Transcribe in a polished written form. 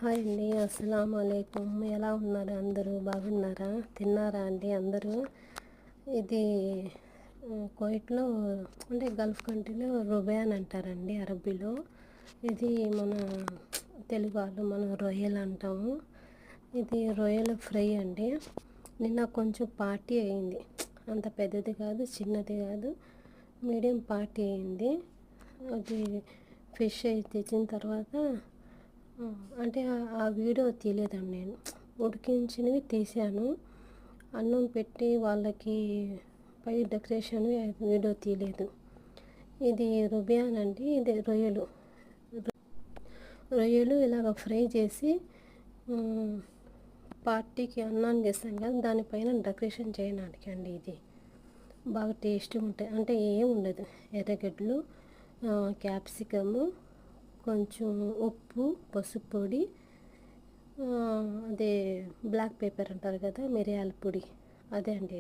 Hi అండి, అస్సలం వాలేకుమ్. ఎలా ఉన్నారు? అందరూ బాగున్నారా? తిన్నారా అండి అందరూ? ఇది కువైట్లో అంటే గల్ఫ్ కంట్రీలో రుబయాన్ అంటారండి అరబీలో. ఇది మన తెలుగు వాళ్ళు మనం రొయ్యలు అంటాము. ఇది రొయ్యల ఫ్రై అండి. నిన్న కొంచెం పార్టీ అయింది, అంత పెద్దది కాదు చిన్నది కాదు, మీడియం పార్టీ అయింది. అది ఫిష్ అయి తెచ్చిన తర్వాత అంటే ఆ వీడియో తీయలేదండి, నేను ఉడికించినవి తీసాను. అన్నం పెట్టి వాళ్ళకి పై డెకరేషన్ వీడియో తీయలేదు. ఇది రుబియాన్ అండి. ఇది రొయ్యలు ఇలాగ ఫ్రై చేసి పార్టీకి అన్నాన్ని చేస్తాం కదా, దానిపైన డెకరేషన్ చేయడానికి అండి. ఇది బాగా టేస్ట్గా ఉంటాయి. అంటే ఏం ఉండదు, ఎర్రగడ్డలు, క్యాప్సికము, కొంచెం ఉప్పు, పసుపు పొడి, అదే బ్లాక్ పేపర్ అంటారు కదా, మిరియాల పొడి, అదే అండి.